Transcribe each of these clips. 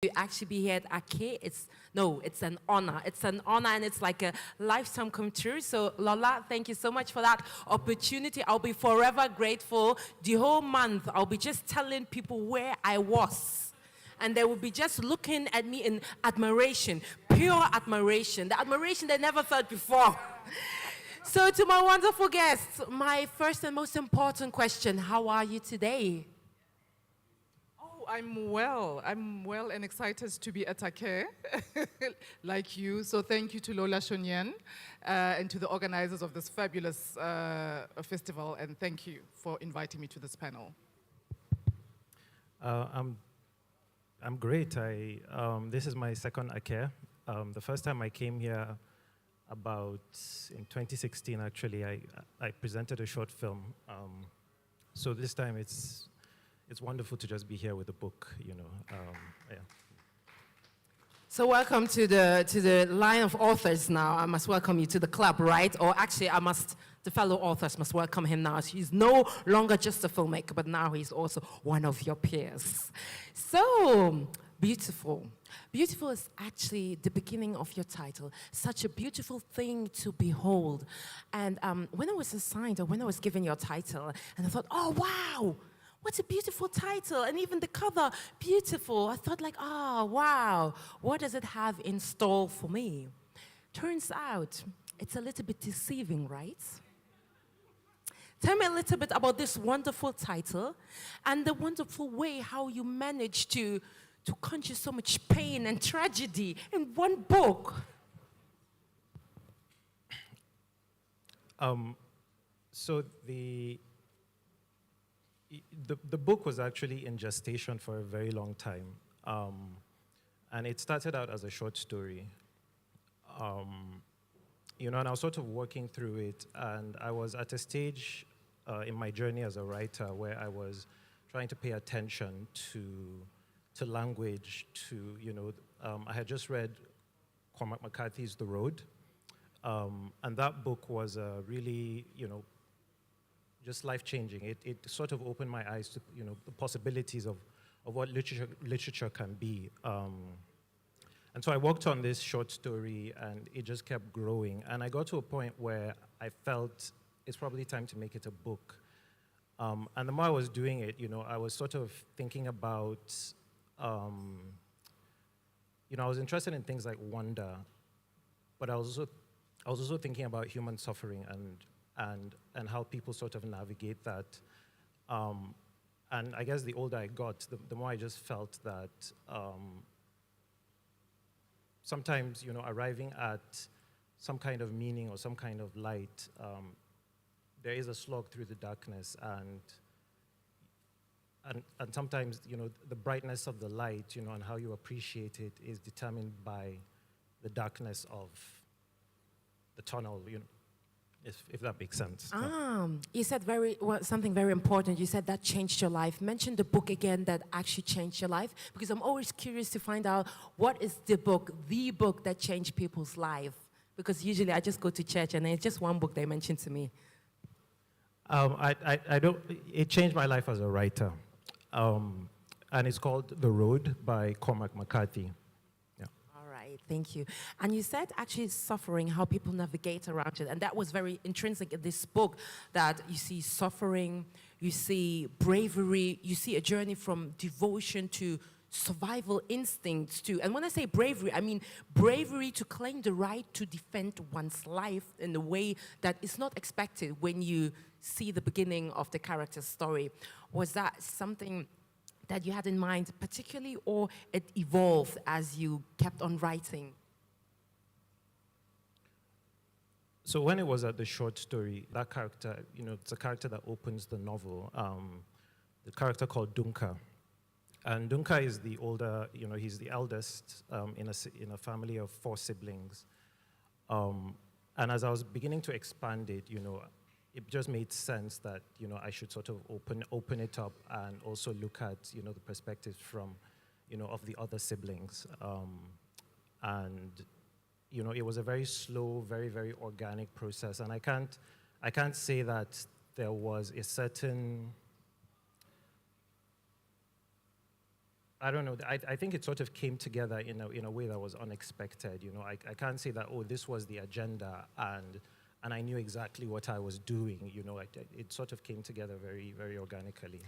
to actually be here at Ake. It's an honor. It's an honor, and it's like a lifetime come true. So Lola, thank you so much for that opportunity. I'll be forever grateful. The whole month, I'll be just telling people where I was. And they will be just looking at me in admiration, pure admiration, the admiration they never felt before. So to my wonderful guests, my first and most important question, how are you today? I'm well and excited to be at Ake, like you. So thank you to Lola Shonyen and to the organizers of this fabulous festival, and thank you for inviting me to this panel. I'm great. This is my second Ake. The first time I came here about in 2016, actually, I presented a short film. So this time it's wonderful to just be here with a book, you know. Yeah. So welcome to the line of authors now. I must welcome you to the club, right? Or actually, the fellow authors must welcome him now. He's no longer just a filmmaker, but now he's also one of your peers. So, beautiful. Beautiful is actually the beginning of your title. Such a beautiful thing to behold. And when I was assigned, or when I was given your title, and I thought, oh, wow, what a beautiful title, and even the cover, beautiful. I thought like, oh, wow, what does it have in store for me? Turns out, it's a little bit deceiving, right? Tell me a little bit about this wonderful title and the wonderful way how you managed to conjure so much pain and tragedy in one book. So the book was actually in gestation for a very long time. And it started out as a short story. You know, and I was sort of working through it, and I was at a stage in my journey as a writer where I was trying to pay attention to language, you know, I had just read Cormac McCarthy's The Road, and that book was really, you know, just life-changing. It sort of opened my eyes to, you know, the possibilities of what literature can be. And so I worked on this short story, and it just kept growing. And I got to a point where I felt it's probably time to make it a book. And the more I was doing it, you know, I was sort of thinking about, you know, I was interested in things like wonder, but I was also thinking about human suffering and how people sort of navigate that. And I guess the older I got, the more I just felt that sometimes, you know, arriving at some kind of meaning or some kind of light, there is a slog through the darkness, and sometimes, you know, the brightness of the light, you know, and how you appreciate it is determined by the darkness of the tunnel, you know, if that makes sense. You said something very important. You said that changed your life. Mention the book again that actually changed your life, because I'm always curious to find out what is the book that changed people's life. Because usually I just go to church and it's just one book they mention to me. It changed my life as a writer. And it's called The Road by Cormac McCarthy. Thank you. And you said actually suffering, how people navigate around it. And that was very intrinsic in this book, that you see suffering, you see bravery, you see a journey from devotion to survival instincts too. And when I say bravery, I mean bravery to claim the right to defend one's life in a way that is not expected when you see the beginning of the character's story. Was that something that you had in mind particularly, or it evolved as you kept on writing? So when it was at the short story, that character, you know, it's a character that opens the novel, the character called Dunka. And Dunka is the older, you know, he's the eldest in a family of 4 siblings. And as I was beginning to expand it, you know, it just made sense that, you know, I should sort of open it up and also look at, you know, the perspectives from, you know, of the other siblings. And, you know, it was a very slow, very, very organic process. And I can't say that there was a certain I don't know. I think it sort of came together in a way that was unexpected. You know, I can't say that, oh, this was the agenda and I knew exactly what I was doing. You know, it sort of came together very, very organically.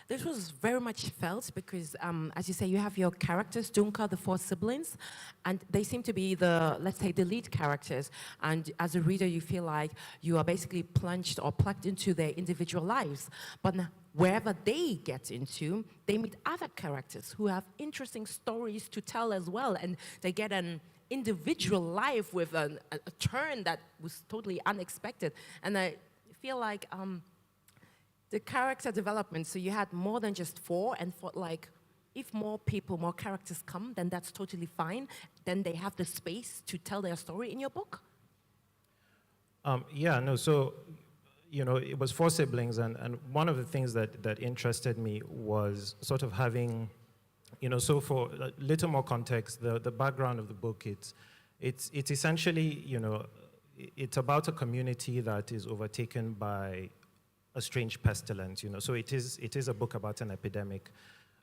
This was very much felt because, as you say, you have your characters, Dunka, the four siblings, and they seem to be the, let's say, the lead characters. And as a reader, you feel like you are basically plunged or plugged into their individual lives. But now, wherever they get into, they meet other characters who have interesting stories to tell as well, and they get an individual life with a turn that was totally unexpected. And I feel like the character development, so you had more than just four, and thought like, if more people, more characters come, then that's totally fine. Then they have the space to tell their story in your book? Yeah, no, so, you know, it was four siblings, and one of the things that interested me was sort of having, you know, so for a little more context, the background of the book, it's essentially, you know, it's about a community that is overtaken by a strange pestilence, you know. So it is a book about an epidemic.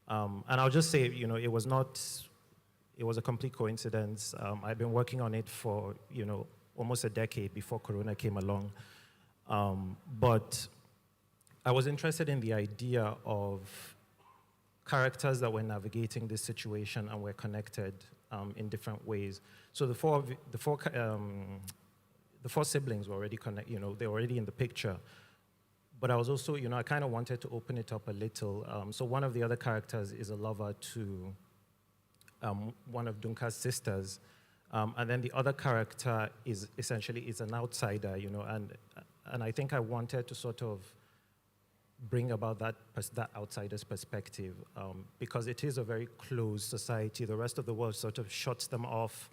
And I'll just say, you know, it was a complete coincidence. I've been working on it for, you know, almost a decade before Corona came along. But I was interested in the idea of characters that were navigating this situation and were connected in different ways. So the four siblings were already you know, they were already in the picture. But I was also, you know, I kind of wanted to open it up a little. So one of the other characters is a lover to one of Dunka's sisters. And then the other character is essentially an outsider, you know, and I think I wanted to sort of bring about that outsider's perspective because it is a very closed society. The rest of the world sort of shuts them off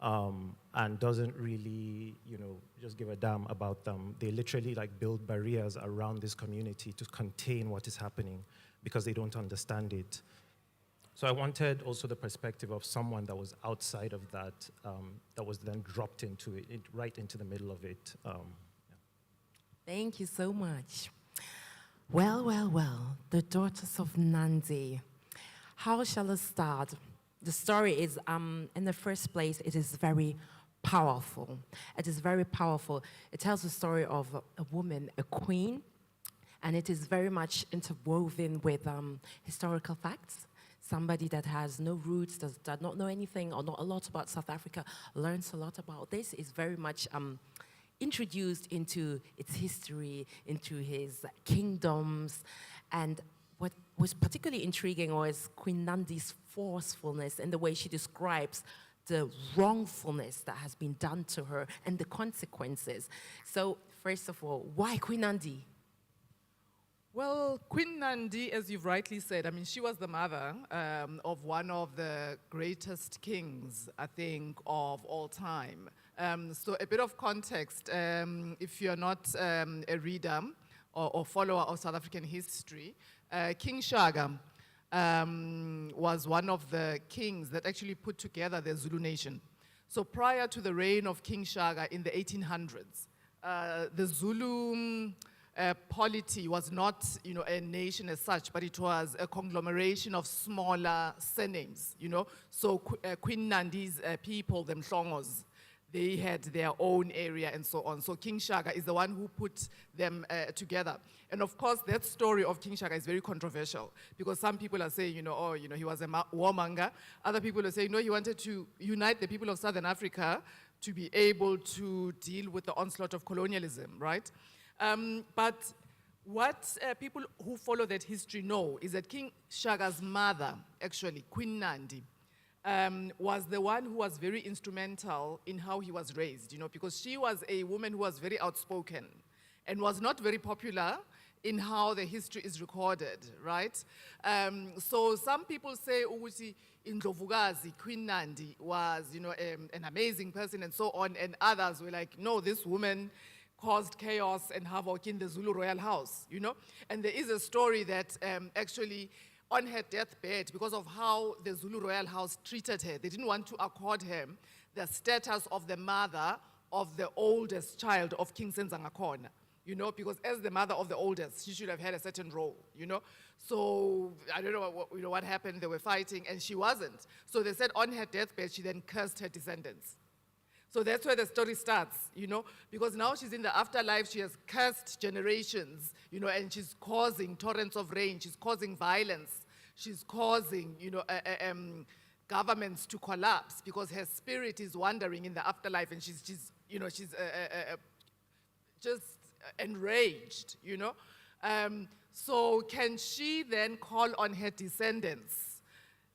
and doesn't really, you know, just give a damn about them. They literally like build barriers around this community to contain what is happening because they don't understand it. So I wanted also the perspective of someone that was outside of that, that was then dropped into it, right into the middle of it. Yeah. Thank you so much. Well, well, well, the daughters of Nandi. How shall I start? The story is, in the first place, it is very powerful. It is very powerful. It tells the story of a woman, a queen, and it is very much interwoven with historical facts. Somebody that has no roots, does not know anything or not a lot about South Africa, learns a lot about this, is very much introduced into its history, into his kingdoms. And what was particularly intriguing was Queen Nandi's forcefulness and the way she describes the wrongfulness that has been done to her and the consequences. So first of all, why Queen Nandi? Well, Queen Nandi, as you've rightly said, I mean, she was the mother of one of the greatest kings, I think, of all time. So a bit of context, if you're not a reader or follower of South African history, King Shaka was one of the kings that actually put together the Zulu nation. So prior to the reign of King Shaka in the 1800s, the Zulu polity was not, you know, a nation as such, but it was a conglomeration of smaller surnames, you know. So Queen Nandi's people, the Mhlongos, they had their own area and so on. So King Shaka is the one who put them together. And of course, that story of King Shaka is very controversial because some people are saying, you know, oh, you know, he was a warmonger. Other people are saying, no, he wanted to unite the people of Southern Africa to be able to deal with the onslaught of colonialism, right? But what people who follow that history know is that King Shaka's mother, actually, Queen Nandi, was the one who was very instrumental in how he was raised, you know, because she was a woman who was very outspoken and was not very popular in how the history is recorded, right? So some people say, Uguti Indlovukazi, Queen Nandi was, you know, an amazing person and so on, and others were like, no, this woman caused chaos and havoc in the Zulu royal house, you know? And there is a story that actually on her deathbed, because of how the Zulu royal house treated her, they didn't want to accord her the status of the mother of the oldest child of King Senzangakhona. you know, because as the mother of the oldest, she should have had a certain role, you know. So I don't know what happened. They were fighting, and she wasn't. So they said on her deathbed, she then cursed her descendants. So that's where the story starts, you know, because now she's in the afterlife, she has cursed generations, you know, and she's causing torrents of rain, she's causing violence, she's causing, you know, governments to collapse because her spirit is wandering in the afterlife, and she's just enraged, you know. So can she then call on her descendants,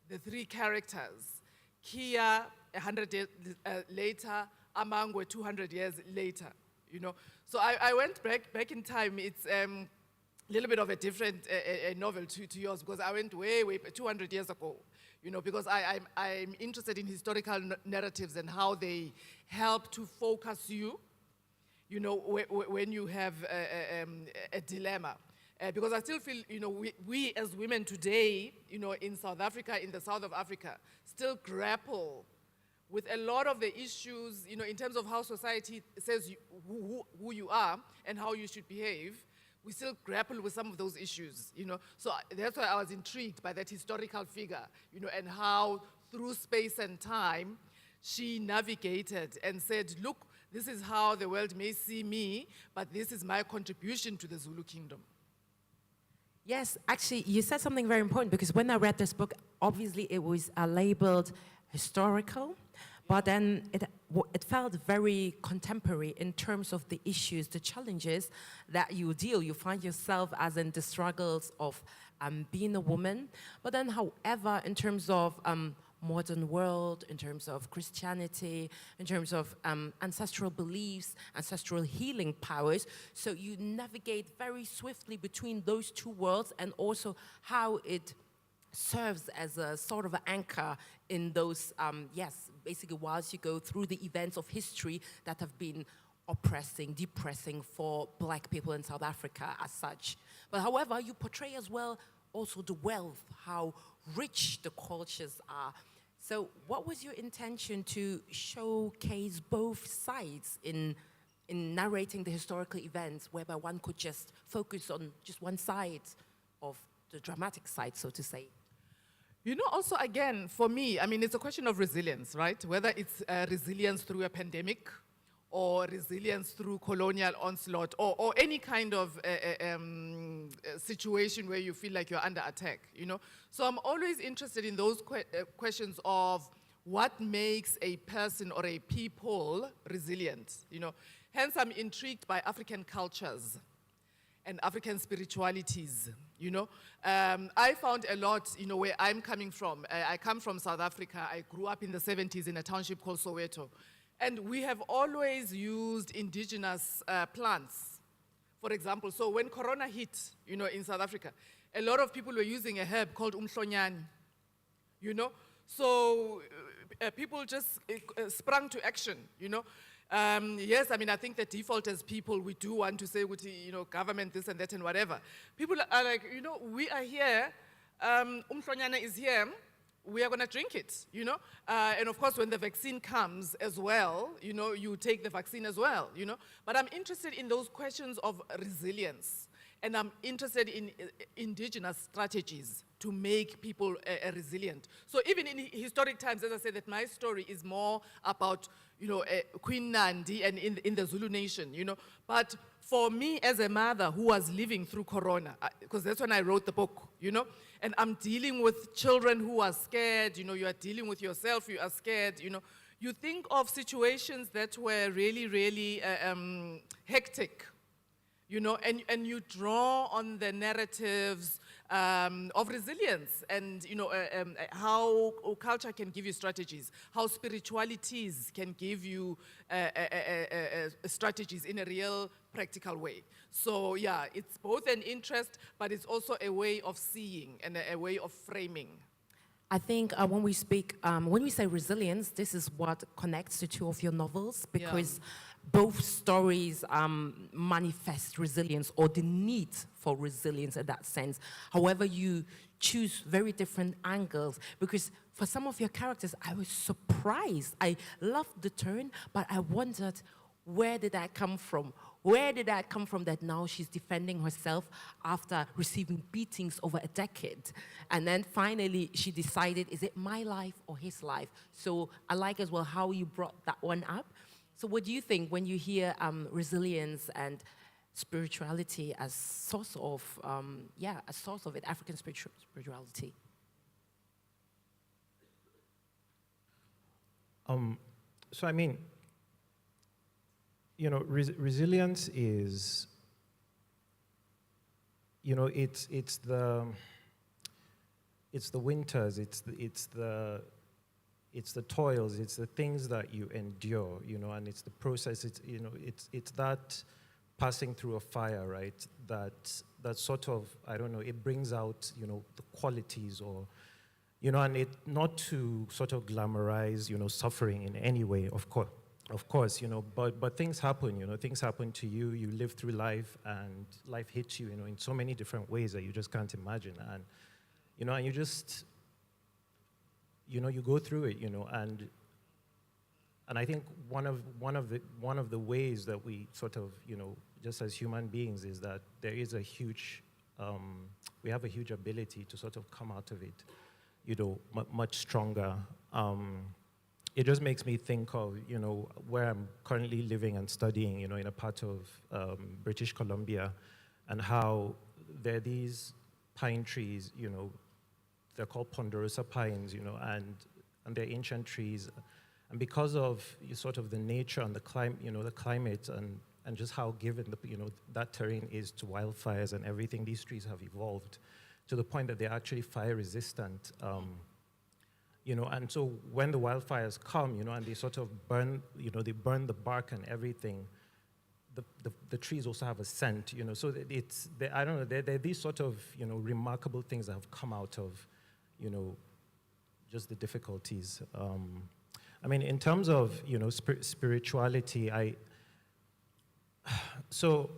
the three characters, Kia, 100 years later, Amangwe 200 years later, you know. So I went back in time. It's a little bit of a different novel to yours, because I went way 200 years ago, you know, because I'm interested in historical narratives and how they help to focus you, you know, when you have a dilemma. Because I still feel, you know, we as women today, you know, in South Africa, in the south of Africa, still grapple with a lot of the issues, you know, in terms of how society says who you are and how you should behave. We still grapple with some of those issues, you know. So that's why I was intrigued by that historical figure, you know, and how through space and time, she navigated and said, look, this is how the world may see me, but this is my contribution to the Zulu kingdom. Yes, actually, you said something very important, because when I read this book, obviously it was labeled historical, but then it felt very contemporary in terms of the issues, the challenges that you find yourself as in the struggles of being a woman. But then, however, in terms of modern world, in terms of Christianity, in terms of ancestral beliefs, ancestral healing powers, so you navigate very swiftly between those two worlds, and also how it serves as a sort of an anchor in those, basically whilst you go through the events of history that have been oppressing, depressing for Black people in South Africa as such. But however, you portray as well also the wealth, how rich the cultures are. So what was your intention to showcase both sides in narrating the historical events, whereby one could just focus on just one side of the dramatic side, so to say? You know, also, again, for me, I mean, it's a question of resilience, right? Whether it's resilience through a pandemic, or resilience through colonial onslaught, or any kind of situation where you feel like you're under attack, you know? So I'm always interested in those questions of what makes a person or a people resilient, you know? Hence, I'm intrigued by African cultures and African spiritualities, you know. I found a lot, you know, where I'm coming from. I come from South Africa. I grew up in the 70s in a township called Soweto. And we have always used indigenous plants, for example. So when Corona hit, you know, in South Africa, a lot of people were using a herb called umhlonyane, you know. So people just sprung to action, you know. Yes, I mean, I think the default as people, we do want to say, you know, government this and that and whatever. People are like, you know, we are here, umhlonyane is here, we are going to drink it, you know. And of course, when the vaccine comes as well, you know, you take the vaccine as well, you know. But I'm interested in those questions of resilience. And I'm interested in indigenous strategies to make people resilient. So even in historic times, as I said, that my story is more about, you know, Queen Nandi and in the Zulu nation, you know. But for me as a mother who was living through Corona, because that's when I wrote the book, you know, and I'm dealing with children who are scared, you know, you are dealing with yourself, you are scared, you know. You think of situations that were really, really hectic, you know, and you draw on the narratives of resilience and, you know, how culture can give you strategies, how spiritualities can give you strategies in a real practical way. So yeah, it's both an interest, but it's also a way of seeing and a way of framing. I think when we say resilience, this is what connects the two of your novels, because both stories manifest resilience, or the need for resilience in that sense. However, you choose very different angles, because for some of your characters, I was surprised. I loved the turn, but I wondered, where did that come from? Where did that come from that now she's defending herself after receiving beatings over a decade? And then finally she decided, is it my life or his life? So I like as well how you brought that one up. So what do you think when you hear resilience and spirituality as source of, a source of it, African spirituality? So I mean, you know, resilience is, you know, it's the winters, it's the toils, it's the things that you endure, you know, and it's the process. It's, you know, it's that passing through a fire, right? That sort of, I don't know, it brings out, you know, the qualities, or, you know, and it not to sort of glamorize, you know, suffering in any way, of course, you know, but things happen, you know, things happen to you. You live through life, and life hits you, you know, in so many different ways that you just can't imagine, and, you know, and you just, you know, you go through it, you know, and I think one of the ways that we sort of, you know, just as human beings, is that there is a huge, we have a huge ability to sort of come out of it, you know, much stronger. It just makes me think of, you know, where I'm currently living and studying, you know, in a part of British Columbia, and how there are these pine trees, you know, they're called ponderosa pines, you know, and they're ancient trees. And because of sort of the nature and the climate, you know, the climate and just how given the, you know, that terrain is to wildfires and everything, these trees have evolved to the point that they're actually fire resistant. You know, and so when the wildfires come, you know, and they sort of burn, you know, they burn the bark and everything, the trees also have a scent, you know. So I don't know, they're these sort of, you know, remarkable things that have come out of, you know, just the difficulties. I mean, in terms of, you know, spirituality, so,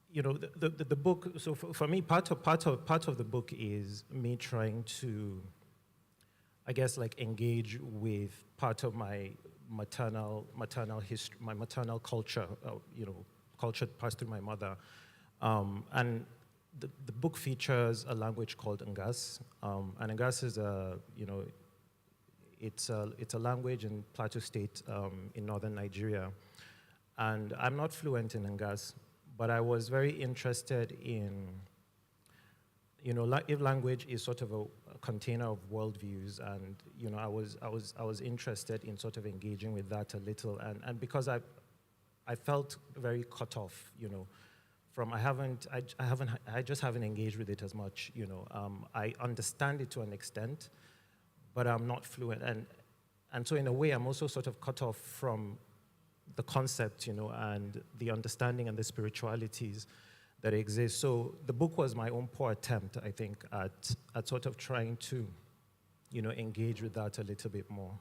you know, the book, so for me, part of the book is me trying to, I guess, like, engage with part of my maternal history, my maternal culture, you know, culture passed through my mother. And the book features a language called Ngas. And Ngas is a, you know, it's a language in Plateau State in northern Nigeria. And I'm not fluent in Ngas, but I was very interested in, you know, if language is sort of a container of worldviews, and, you know, I was interested in sort of engaging with that a little, and because I felt very cut off, you know, from I just haven't engaged with it as much, you know. I understand it to an extent, but I'm not fluent, and so in a way I'm also sort of cut off from the concept, you know, and the understanding and the spiritualities that exist. So the book was my own poor attempt, I think, at sort of trying to, you know, engage with that a little bit more.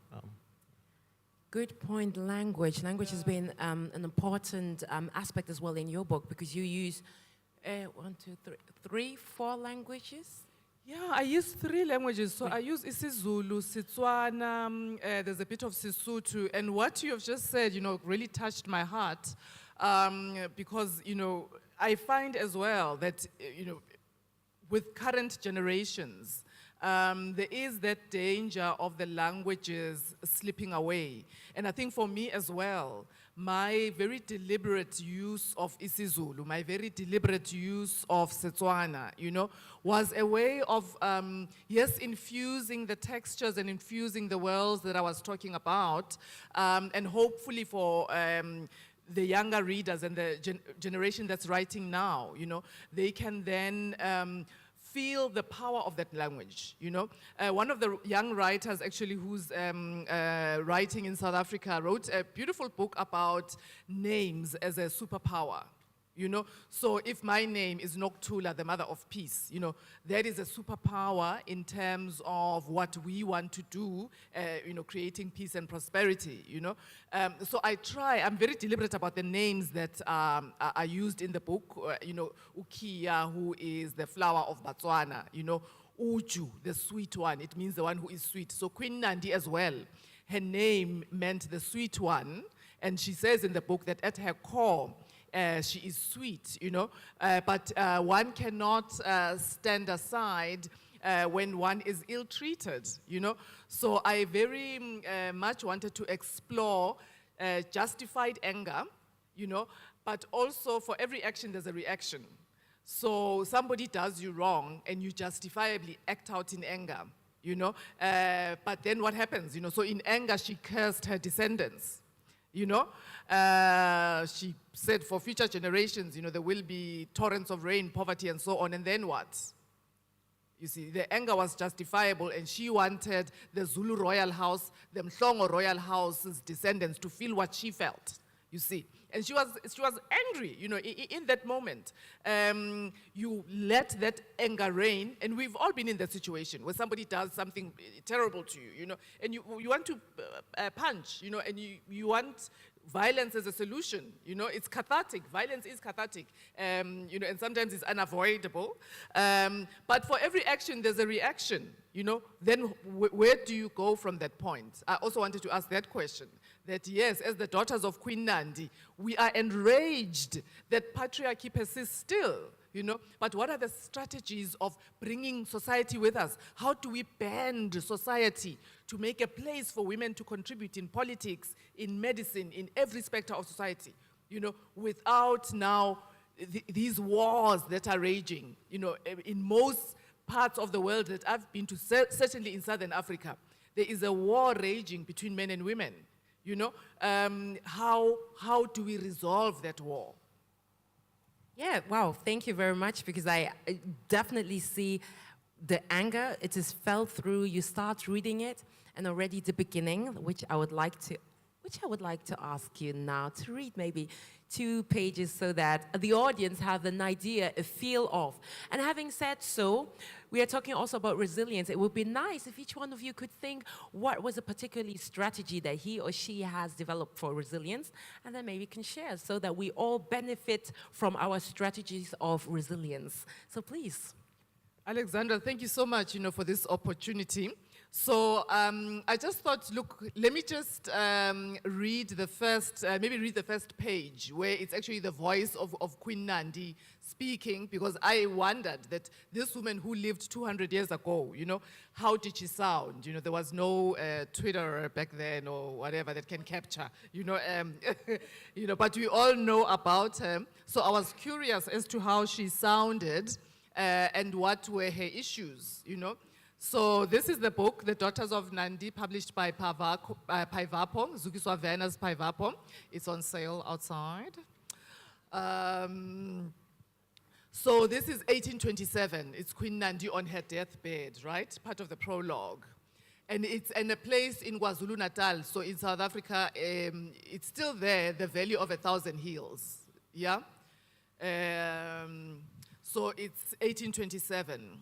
Good point, language. Language has been an important aspect as well in your book, because you use 4 languages? Yeah, I use 3 languages. So I use isiZulu, Setswana, there's a bit of Sesotho, and what you have just said, you know, really touched my heart, because, you know, I find as well that, you know, with current generations, there is that danger of the languages slipping away. And I think for me as well, my very deliberate use of isiZulu, my very deliberate use of Setswana, you know, was a way of, yes, infusing the textures and infusing the worlds that I was talking about, and hopefully for the younger readers and the generation that's writing now, you know, they can then feel the power of that language, you know. One of the young writers actually who's writing in South Africa wrote a beautiful book about names as a superpower, you know. So if my name is Noktula, the mother of peace, you know, that is a superpower in terms of what we want to do, you know, creating peace and prosperity, you know. So I'm very deliberate about the names that are used in the book, you know, Ukia, who is the flower of Botswana, you know, Uju, the sweet one, it means the one who is sweet. So Queen Nandi as well, her name meant the sweet one, and she says in the book that at her core, She is sweet, but one cannot stand aside when one is ill-treated, So I very much wanted to explore justified anger, but also for every action there's a reaction. So somebody does you wrong and you justifiably act out in anger, but then what happens, So in anger she cursed her descendants, She said for future generations, there will be torrents of rain, poverty and so on, and then what? You see, the anger was justifiable and she wanted the Zulu royal house, the Mhlongo royal house's descendants to feel what she felt, you see. And she was angry, in that moment. You let that anger reign, and we've all been in that situation where somebody does something terrible to you, and you want to punch, and you want violence as a solution, it's cathartic. Violence is cathartic, and sometimes it's unavoidable. But for every action, there's a reaction, Then where do you go from that point? I also wanted to ask that question. That yes, as the daughters of Queen Nandi, we are enraged that patriarchy persists still, But what are the strategies of bringing society with us? How do we bend society to make a place for women to contribute in politics, in medicine, in every specter of society, without now these wars that are raging, in most parts of the world that I've been to, certainly in Southern Africa, there is a war raging between men and women. How do we resolve that war? Yeah, wow, thank you very much, because I definitely see the anger. It is felt through. You start reading it, and already the beginning, which I would like to ask you now to read maybe 2 pages so that the audience have an idea, a feel of. And having said so, we are talking also about resilience. It would be nice if each one of you could think what was a particular strategy that he or she has developed for resilience, and then maybe can share so that we all benefit from our strategies of resilience. So please. Alexandra, thank you so much, for this opportunity. So I just thought, look, let me just read the first, maybe read the first page where it's actually the voice of Queen Nandi speaking, because I wondered that this woman who lived 200 years ago, how did she sound? There was no Twitter back then or whatever that can capture, but we all know about her. So I was curious as to how she sounded and what were her issues, So this is the book, The Daughters of Nandi, published by Paivapo, Zukiswa Werner's Paivapo. It's on sale outside. So this is 1827. It's Queen Nandi on her deathbed, right? Part of the prologue. And it's in a place in KwaZulu-Natal. So in South Africa, it's still there, the Valley of 1,000 Hills. Yeah? So it's 1827.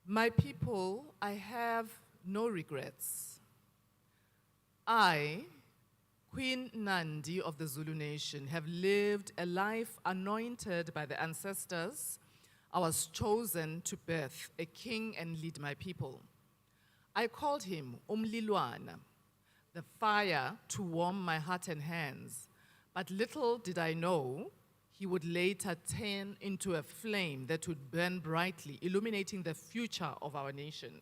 My people, I have no regrets. I, Queen Nandi of the Zulu nation, have lived a life anointed by the ancestors. I was chosen to birth a king and lead my people. I called him Umlilwana, the fire to warm my heart and hands. But little did I know he would later turn into a flame that would burn brightly, illuminating the future of our nation.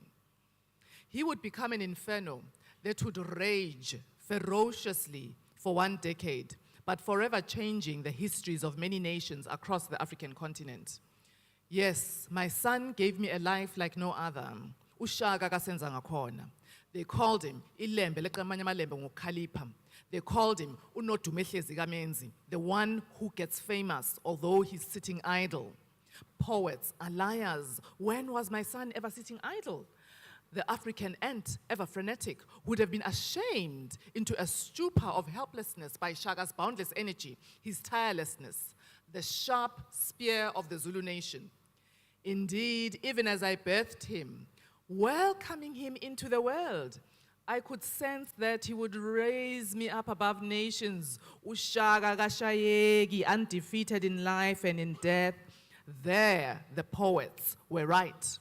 He would become an inferno that would rage ferociously for 1 decade, but forever changing the histories of many nations across the African continent. Yes, my son gave me a life like no other. Ushaka kasenza ngakhona. They called him ilembe leqamanye amalembe ngokhalipha. They called him unodumehlezi kamenzi, the one who gets famous although he's sitting idle. Poets are liars. When was my son ever sitting idle? The African ant, ever frenetic, would have been ashamed into a stupor of helplessness by Shaka's boundless energy, his tirelessness, the sharp spear of the Zulu nation. Indeed, even as I birthed him, welcoming him into the world, I could sense that he would raise me up above nations, Ushaka Gashayegi, undefeated in life and in death. There, the poets were right.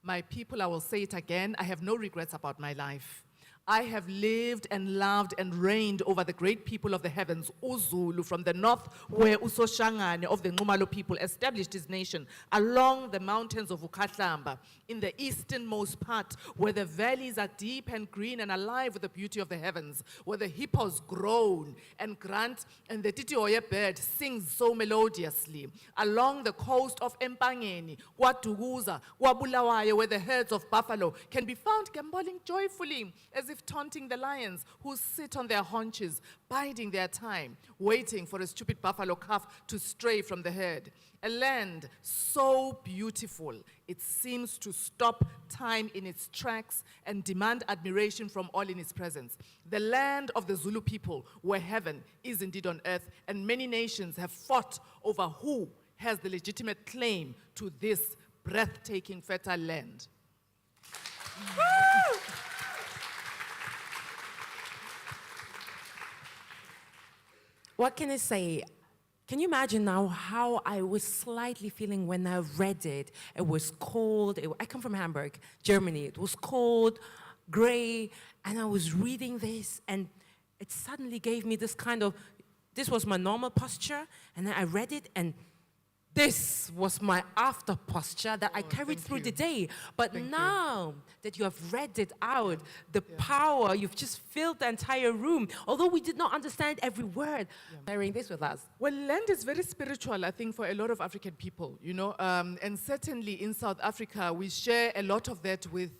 My people, I will say it again, I have no regrets about my life. I have lived and loved and reigned over the great people of the heavens, uZulu, from the north, where uSoshangane of the Nxumalo people established his nation, along the mountains of Ukahlamba, in the easternmost part, where the valleys are deep and green and alive with the beauty of the heavens, where the hippos groan and grunt, and the titioye bird sings so melodiously, along the coast of Empangeni, KwaDukuza, KwaBulawayo, where the herds of buffalo can be found gamboling joyfully, as if taunting the lions who sit on their haunches, biding their time, waiting for a stupid buffalo calf to stray from the herd. A land so beautiful, it seems to stop time in its tracks and demand admiration from all in its presence. The land of the Zulu people, where heaven is indeed on earth, and many nations have fought over who has the legitimate claim to this breathtaking, fertile land. What can I say? Can you imagine now how I was slightly feeling when I read it? It was cold. I come from Hamburg, Germany. It was cold, gray, and I was reading this, and it suddenly gave me this kind of, this was my normal posture, and then I read it, and this was my after posture that I carried through the day. But now that you have read it out, the power, you've just filled the entire room. Although we did not understand every word, sharing this with us. Well, land is very spiritual, I think, for a lot of African people, you know, and certainly in South Africa, we share a lot of that with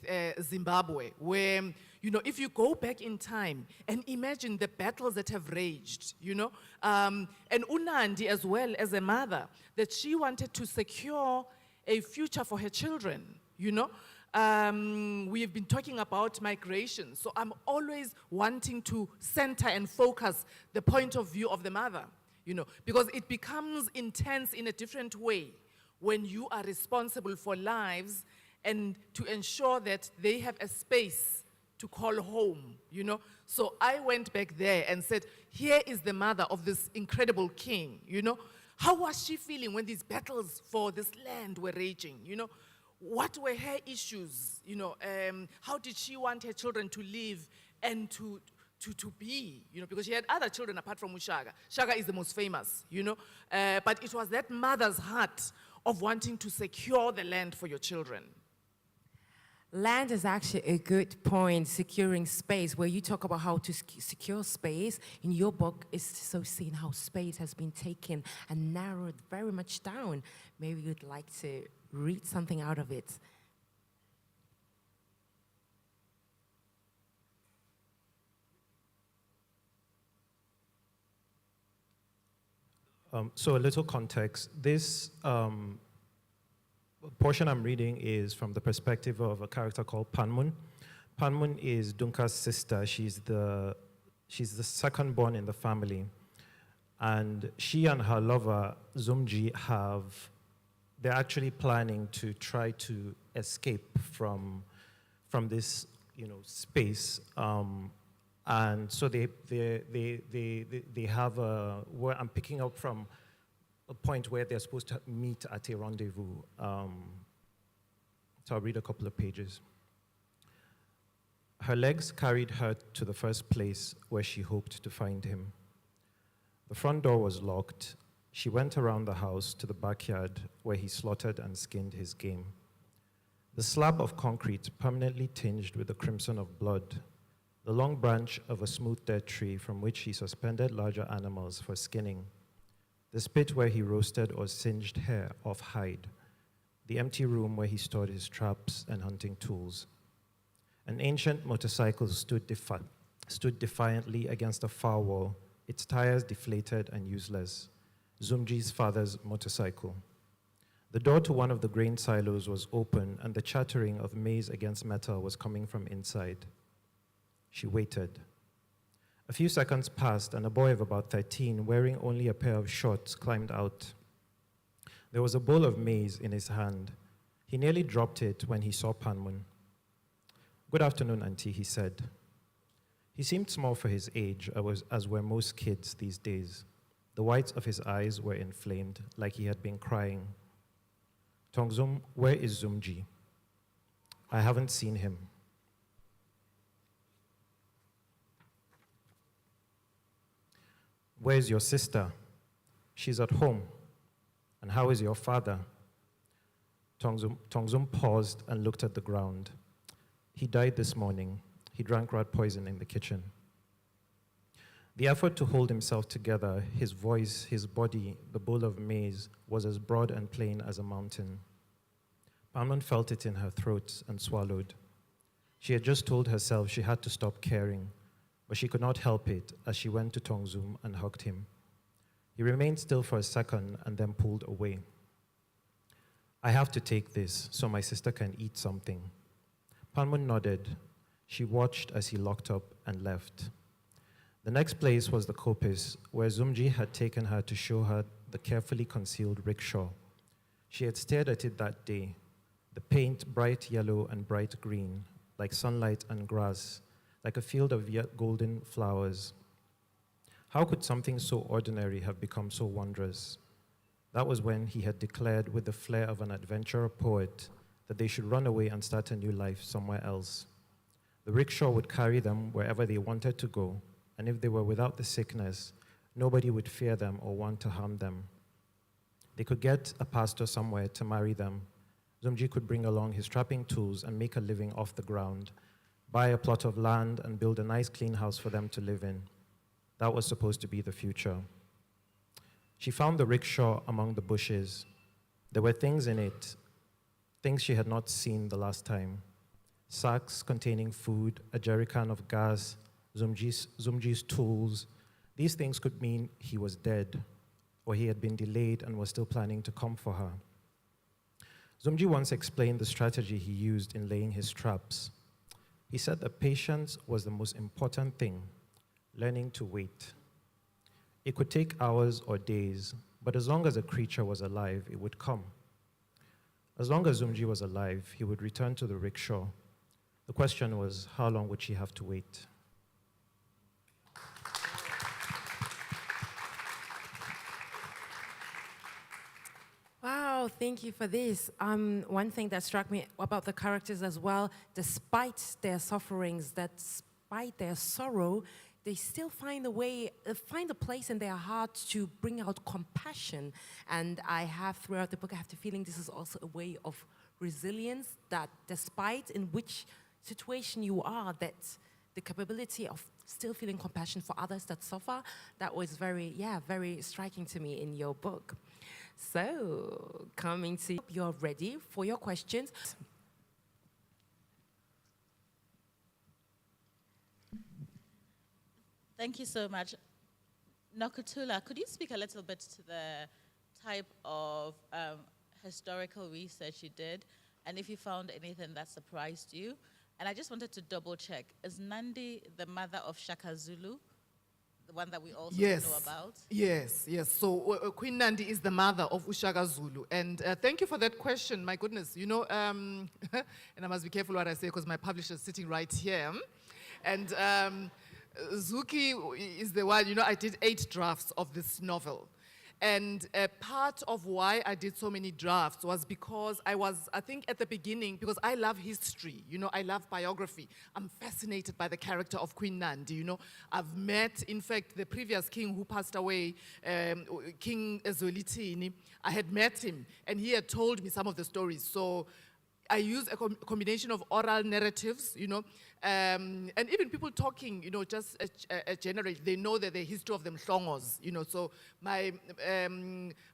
Zimbabwe, where, you know, if you go back in time and imagine the battles that have raged, you know, and Unandi as well as a mother, that she wanted to secure a future for her children, you know. We have been talking about migration, so I'm always wanting to center and focus the point of view of the mother, you know, because it becomes intense in a different way when you are responsible for lives and to ensure that they have a space to call home, you know. So I went back there and said, here is the mother of this incredible king, you know. How was she feeling when these battles for this land were raging, you know? What were her issues, you know? How did she want her children to live and to be, you know, because she had other children apart from Ushaga. Shaka is the most famous, you know. But it was that mother's heart of wanting to secure the land for your children. Land is actually a good point, securing space, where you talk about how to secure space. In your book, it's so seeing how space has been taken and narrowed very much down. Maybe you'd like to read something out of it. So a little context. This portion I'm reading is from the perspective of a character called Panmun. Panmun is Dunka's sister. She's the second born in the family. And she and her lover, Zumji, they're actually planning to try to escape from this, you know, space. And so they have where I'm picking up from a point where they're supposed to meet at a rendezvous. So I'll read a couple of pages. Her legs carried her to the first place where she hoped to find him. The front door was locked. She went around the house to the backyard where he slaughtered and skinned his game. The slab of concrete permanently tinged with the crimson of blood, the long branch of a smooth dead tree from which he suspended larger animals for skinning, the spit where he roasted or singed hair off hide, the empty room where he stored his traps and hunting tools. An ancient motorcycle stood defiantly against a far wall, its tires deflated and useless, Zumji's father's motorcycle. The door to one of the grain silos was open, and the chattering of maize against metal was coming from inside. She waited. A few seconds passed, and a boy of about 13, wearing only a pair of shorts, climbed out. There was a bowl of maize in his hand. He nearly dropped it when he saw Panmun. "Good afternoon, Auntie," he said. He seemed small for his age, as were most kids these days. The whites of his eyes were inflamed, like he had been crying. "Tongzum, where is Zumji?" "I haven't seen him." Where's your sister? She's at home. And how is your father? Tongzum paused and looked at the ground. He died this morning. He drank rat poison in the kitchen. The effort to hold himself together, his voice, his body, the bowl of maize, was as broad and plain as a mountain. Palman felt it in her throat and swallowed. She had just told herself she had to stop caring, but she could not help it as she went to Tongzum and hugged him. He remained still for a second and then pulled away. I have to take this so my sister can eat something. Palman nodded. She watched as he locked up and left. The next place was the coppice, where Zumji had taken her to show her the carefully concealed rickshaw. She had stared at it that day, the paint bright yellow and bright green, like sunlight and grass, like a field of yet golden flowers. How could something so ordinary have become so wondrous? That was when he had declared with the flair of an adventurer poet that they should run away and start a new life somewhere else. The rickshaw would carry them wherever they wanted to go, and if they were without the sickness, nobody would fear them or want to harm them. They could get a pastor somewhere to marry them. Zumji could bring along his trapping tools and make a living off the ground, buy a plot of land and build a nice clean house for them to live in. That was supposed to be the future. She found the rickshaw among the bushes. There were things in it, things she had not seen the last time. Sacks containing food, a jerrycan of gas, Zumji's tools. These things could mean he was dead, or he had been delayed and was still planning to come for her. Zumji once explained the strategy he used in laying his traps. He said that patience was the most important thing, learning to wait. It could take hours or days, but as long as a creature was alive, it would come. As long as Zumji was alive, he would return to the rickshaw. The question was, how long would she have to wait? Wow, thank you for this. One thing that struck me about the characters as well, despite their sufferings, despite their sorrow, they still find a place in their heart to bring out compassion. And throughout the book, I have the feeling this is also a way of resilience, that despite in which situation you are, that the capability of still feeling compassion for others that suffer, that was very striking to me in your book. So, coming to you're ready for your questions. Thank you so much. Nokutula, could you speak a little bit to the type of historical research you did, and if you found anything that surprised you? And I just wanted to double check, is Nandi the mother of Shaka Zulu? The one that we also know about? Yes. So Queen Nandi is the mother of Ushaka Zulu. And thank you for that question. My goodness, you know, and I must be careful what I say because my publisher is sitting right here. And Zuki is the one, you know, I did 8 drafts of this novel. And part of why I did so many drafts was because I think at the beginning, because I love history, you know, I love biography. I'm fascinated by the character of Queen Nandi, you know. I've met, in fact, the previous king who passed away, King Zwelithini. I had met him, and he had told me some of the stories. So I use a combination of oral narratives, you know, and even people talking, you know, just generally, they know that the history of the Mhlongos, you know. So my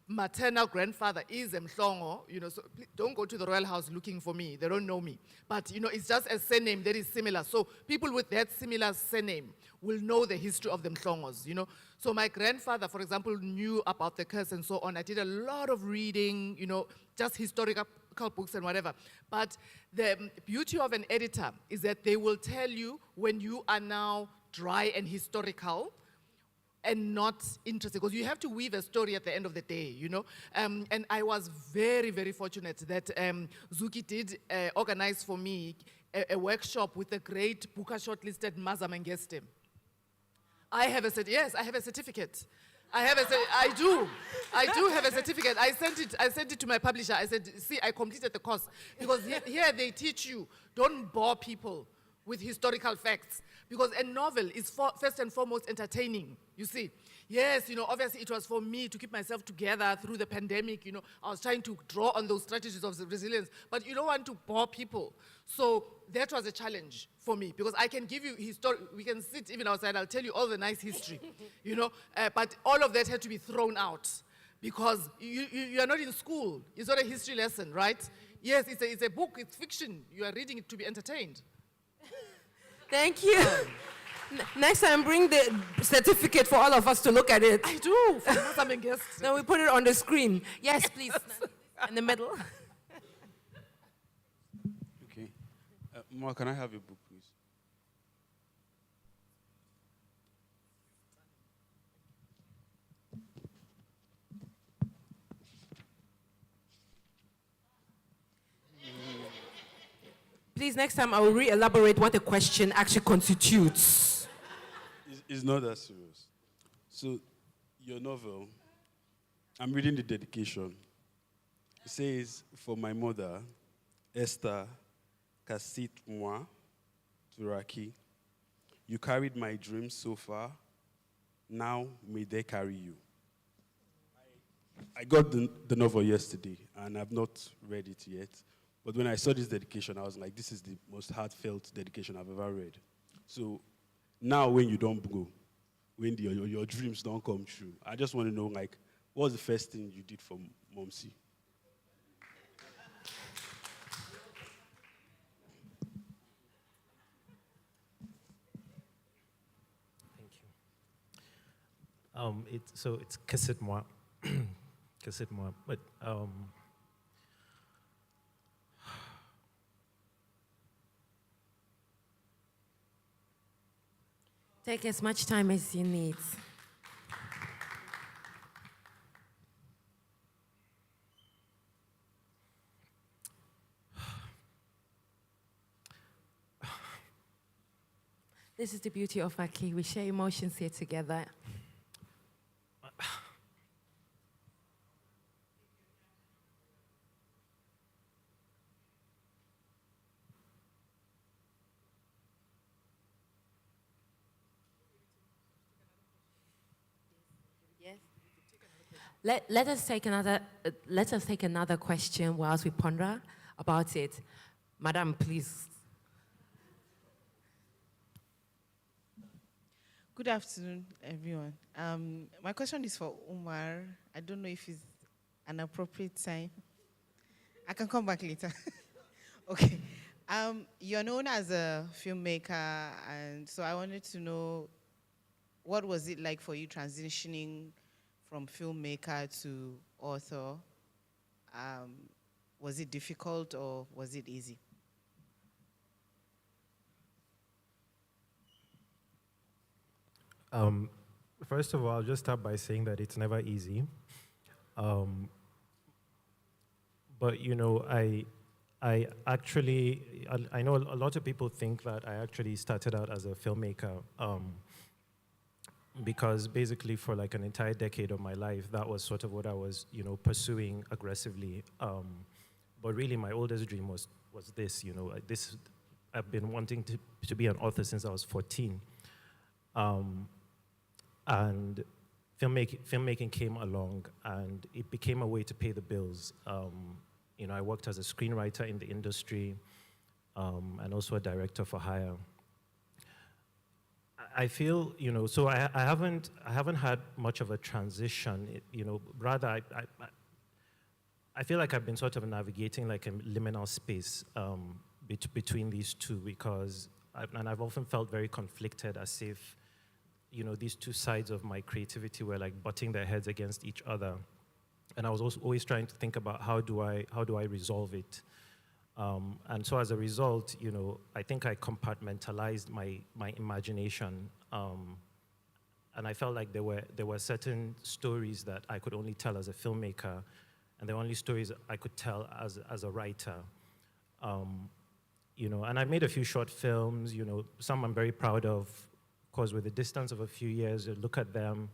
maternal grandfather is a Mhlongo, you know, so don't go to the royal house looking for me. They don't know me. But, you know, it's just a surname that is similar. So people with that similar surname will know the history of the Mhlongos, you know. So my grandfather, for example, knew about the curse and so on. I did a lot of reading, you know, just historical books and whatever. But the beauty of an editor is that they will tell you when you are now dry and historical and not interested, because you have to weave a story at the end of the day, you know. And I was very, very fortunate that Zuki did organize for me a workshop with the great Buka shortlisted Maza Mangeste. I have a certificate. I do have a certificate. I sent it to my publisher. I said, see, I completed the course. Because here they teach you, don't bore people with historical facts, because a novel is first and foremost entertaining, you see. Yes, obviously it was for me to keep myself together through the pandemic, I was trying to draw on those strategies of resilience, but you don't want to bore people. So that was a challenge for me, because I can give you we can sit even outside, I'll tell you all the nice history, but all of that had to be thrown out, because you are not in school, it's not a history lesson, right? Yes, it's a book, it's fiction, you are reading it to be entertained. Thank you. Next time, bring the certificate for all of us to look at it. I do, for some guests. Then we put it on the screen. Yes, please. In the middle. Okay. Ma, can I have your book, please? Please, next time I will re-elaborate what a question actually constitutes. It's not that serious. So, your novel, I'm reading the dedication. It says, for my mother, Esther, Kassit moi, Turaki, you carried my dreams so far, now may they carry you. I got the novel yesterday, and I've not read it yet. But when I saw this dedication, I was like, this is the most heartfelt dedication I've ever read. So now when you don't go, when your dreams don't come true, I just want to know, like, what was the first thing you did for Momsi? Thank you. So it's Kassit moi. Kassit moi. But take as much time as you need. This is the beauty of Ake. We share emotions here together. Let us take another question whilst we ponder about it. Madam, please. Good afternoon, everyone. My question is for Umar. I don't know if it's an appropriate time. I can come back later. Okay. You're known as a filmmaker, and so I wanted to know, what was it like for you transitioning from filmmaker to author? Was it difficult or was it easy? First of all, I'll just start by saying that it's never easy. But, I actually, I know a lot of people think that I actually started out as a filmmaker because basically for like an entire decade of my life, that was sort of what I was, pursuing aggressively. But really my oldest dream was this, I've been wanting to be an author since I was 14. And filmmaking came along, and it became a way to pay the bills. I worked as a screenwriter in the industry, and also a director for hire. I feel, so I haven't had much of a transition. Rather, I feel like I've been sort of navigating like a liminal space between these two, because I've often felt very conflicted, as if these two sides of my creativity were like butting their heads against each other. And I was also always trying to think about how do I resolve it. And so as a result, I think I compartmentalized my imagination. And I felt like there were certain stories that I could only tell as a filmmaker, and there were only stories I could tell as a writer. And I made a few short films, some I'm very proud of. Of course, with the distance of a few years, you look at them.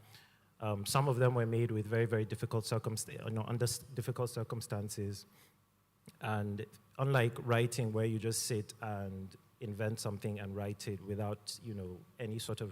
Some of them were made with very, very difficult under difficult circumstances. And unlike writing, where you just sit and invent something and write it without, any sort of